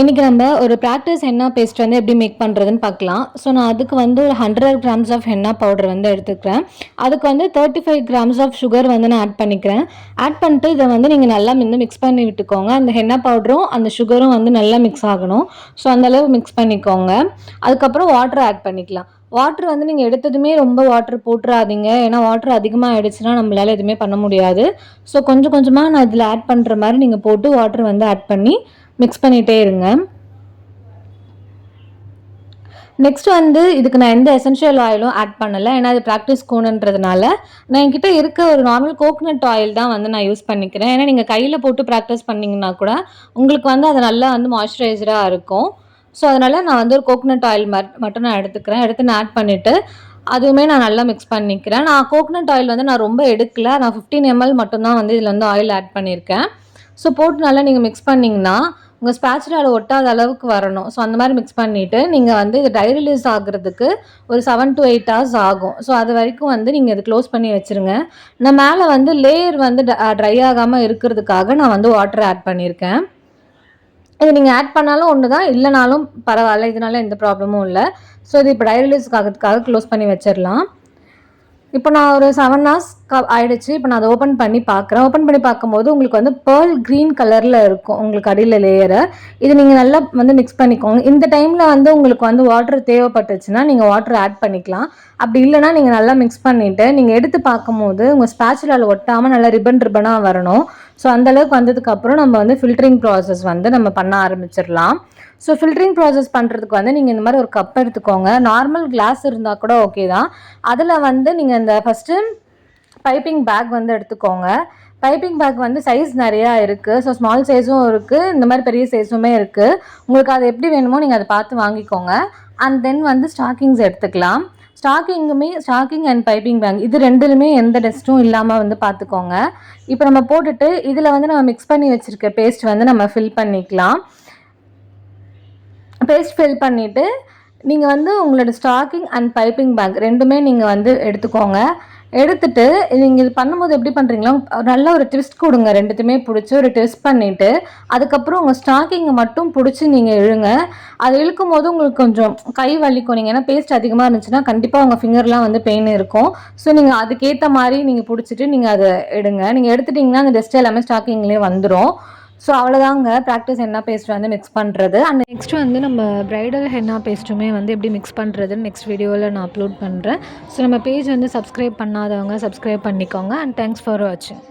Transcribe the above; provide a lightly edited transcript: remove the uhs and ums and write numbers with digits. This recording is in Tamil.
இன்றைக்கி நம்ம ஒரு ப்ராக்டிஸ் ஹென்னா பேஸ்ட் வந்து எப்படி மேக் பண்ணுறதுன்னு பார்க்கலாம். ஸோ நான் அதுக்கு வந்து ஒரு 100 கிராம்ஸ் ஆஃப் ஹென்னா பவுடர் வந்து எடுத்துக்கிறேன். அதுக்கு வந்து 35 கிராம்ஸ் ஆஃப் சுகர் வந்து நான் ஆட் பண்ணிக்கிறேன். ஆட் பண்ணிட்டு இதை வந்து நீங்கள் நல்லா மிக்ஸ் பண்ணி விட்டுக்கோங்க. அந்த ஹென்னா பவுடரும் அந்த சுகரும் வந்து நல்லா மிக்ஸ் ஆகணும். ஸோ அந்தளவு மிக்ஸ் பண்ணிக்கோங்க. அதுக்கப்புறம் வாட்டர் ஆட் பண்ணிக்கலாம். வாட்டர் வந்து நீங்கள் எடுத்ததுமே ரொம்ப வாட்டர் போட்டுறாதீங்க. ஏன்னா வாட்டர் அதிகமாக ஆகிடுச்சுன்னா நம்மளால் எதுவுமே பண்ண முடியாது. ஸோ கொஞ்சம் கொஞ்சமாக நான் இதில் ஆட் பண்ணுற மாதிரி நீங்கள் போட்டு வாட்டர் வந்து ஆட் பண்ணி மிக்ஸ் பண்ணிகிட்டே இருங்க. நெக்ஸ்ட் வந்து இதுக்கு நான் எந்த எசென்ஷியல் ஆயிலும் ஆட் பண்ணலை. ஏன்னா அது ப்ராக்டிஸ் கோணுன்றதுனால நான் என்கிட்ட இருக்க ஒரு நார்மல் கோகனட் ஆயில் தான் வந்து நான் யூஸ் பண்ணிக்கிறேன். ஏன்னா நீங்கள் கையில் போட்டு ப்ராக்டிஸ் பண்ணிங்கன்னா கூட உங்களுக்கு வந்து அது நல்லா வந்து மாய்ஸ்சரைசராக இருக்கும். ஸோ அதனால் நான் வந்து ஒரு கோகனட் ஆயில் மட்டும் நான் எடுத்து நான் ஆட் பண்ணிவிட்டு அதுவுமே நான் நல்லா மிக்ஸ் பண்ணிக்கிறேன். நான் கோகனட் ஆயில் வந்து நான் ரொம்ப எடுக்கல. நான் 15 ml மட்டும்தான் வந்து இதில் வந்து ஆயில் ஆட் பண்ணியிருக்கேன். ஸோ போட்டு நல்லா நீங்கள் மிக்ஸ் பண்ணிங்கன்னா உங்கள் ஸ்பேச்சுலாவில் ஒட்டாத அளவுக்கு வரணும். ஸோ அந்த மாதிரி மிக்ஸ் பண்ணிவிட்டு நீங்கள் வந்து இது ட்ரை ரிலீஸ் ஆகுறதுக்கு ஒரு 7 to 8 hours ஆகும். ஸோ அது வரைக்கும் வந்து நீங்கள் இது க்ளோஸ் பண்ணி வச்சுருங்க. நான் மேலே வந்து லேயர் வந்து ட்ரை ஆகாமல் இருக்கிறதுக்காக நான் வந்து வாட்டர் ஆட் பண்ணியிருக்கேன். இது நீங்கள் ஆட் பண்ணாலும் ஒன்று தான், இல்லைனாலும் பரவாயில்ல. இதனால எந்த ப்ராப்ளமும் இல்லை. ஸோ இது இப்போ ட்ரை ரிலீஸ் ஆகிறதுக்காக க்ளோஸ் பண்ணி வச்சிடலாம். இப்போ நான் ஒரு 7 hours ஆயிடுச்சு. இப்போ நான் அதை ஓப்பன் பண்ணி பார்க்குறேன். ஓப்பன் பண்ணி பார்க்கும்போது உங்களுக்கு வந்து பேர்ல் க்ரீன் கலரில் இருக்கும் உங்களுக்கு அடியில் லேயரை. இது நீங்கள் நல்லா வந்து மிக்ஸ் பண்ணிக்கோங்க. இந்த டைமில் வந்து உங்களுக்கு வந்து வாட்டர் தேவைப்பட்டுச்சுன்னா நீங்கள் வாட்டர் ஆட் பண்ணிக்கலாம். அப்படி இல்லைனா நீங்கள் நல்லா மிக்ஸ் பண்ணிவிட்டு நீங்கள் எடுத்து பார்க்கும்போது உங்கள் ஸ்பேச்சுலாவில் ஒட்டாமல் நல்லா ரிப்பனாக வரணும். ஸோ அந்தளவுக்கு வந்ததுக்கப்புறம் நம்ம வந்து ஃபில்டரிங் ப்ராசஸ் வந்து நம்ம பண்ண ஆரம்பிச்சிடலாம். ஸோ ஃபில்டரிங் ப்ராசஸ் பண்ணுறதுக்கு வந்து நீங்கள் இந்த மாதிரி ஒரு கப் எடுத்துக்கோங்க. நார்மல் கிளாஸ் இருந்தால் கூட ஓகே தான். அதில் வந்து நீங்கள் இந்த ஃபஸ்ட்டு பைப்பிங் பேக் வந்து எடுத்துக்கோங்க. பைப்பிங் பேக் வந்து சைஸ் நிறையா இருக்குது. ஸோ ஸ்மால் சைஸும் இருக்குது, இந்த மாதிரி பெரிய சைஸுமே இருக்குது. உங்களுக்கு அது எப்படி வேணுமோ நீங்கள் அதை பார்த்து வாங்கிக்கோங்க. அண்ட் தென் வந்து ஸ்டாக்கிங்ஸ் எடுத்துக்கலாம். ஸ்டாக்கிங் அண்ட் பைப்பிங் பேக் இது ரெண்டுலுமே எந்த டஸ்ட்டும் இல்லாமல் வந்து பார்த்துக்கோங்க. இப்போ நம்ம போட்டுட்டு இதில் வந்து நம்ம மிக்ஸ் பண்ணி வச்சுருக்க பேஸ்ட் வந்து நம்ம ஃபில் பண்ணிக்கலாம். பேஸ்ட் ஃபில் பண்ணிவிட்டு நீங்கள் வந்து உங்களோட ஸ்டாக்கிங் அண்ட் பைப்பிங் பேக் ரெண்டுமே நீங்கள் வந்து எடுத்துக்கோங்க. எடுத்துகிட்டு நீங்கள் இது பண்ணும்போது எப்படி பண்ணுறீங்களோ நல்லா ஒரு ட்விஸ்ட் கொடுங்க. ரெண்டுத்துமே பிடிச்சி ஒரு ட்விஸ்ட் பண்ணிவிட்டு அதுக்கப்புறம் உங்கள் ஸ்டாக்கிங்கை மட்டும் பிடிச்சி நீங்கள் இழுங்க. அது இழுக்கும் போது உங்களுக்கு கொஞ்சம் கை வலிக்கும். நீங்கள் ஏன்னா பேஸ்ட் அதிகமாக இருந்துச்சுன்னா கண்டிப்பாக உங்கள் ஃபிங்கர்லாம் வந்து பெயின் இருக்கும். ஸோ நீங்கள் அதுக்கேற்ற மாதிரி நீங்கள் பிடிச்சிட்டு நீங்கள் அதை எடுங்க. நீங்கள் எடுத்துட்டிங்கன்னா அந்த டஸ்ட் எல்லாமே ஸ்டாக்கிங்லேயே வந்துடும். ஸோ அவ்வளோதாங்க ப்ராக்டிஸ் ஹென்னா பேஸ்ட் வந்து மிக்ஸ் பண்ணுறது. அண்ட் நெக்ஸ்ட் வந்து நம்ம ப்ரைடல் ஹென்னா பேஸ்ட்டுமே வந்து எப்படி மிக்ஸ் பண்ணுறதுன்னு நெக்ஸ்ட் வீடியோவில் நான் அப்லோட் பண்ணுறேன். ஸோ நம்ம பேஜ் வந்து சப்ஸ்கிரைப் பண்ணாதவங்க சப்ஸ்கிரைப் பண்ணிக்கோங்க. அண்ட் தேங்க்ஸ் ஃபார் வாட்சிங்.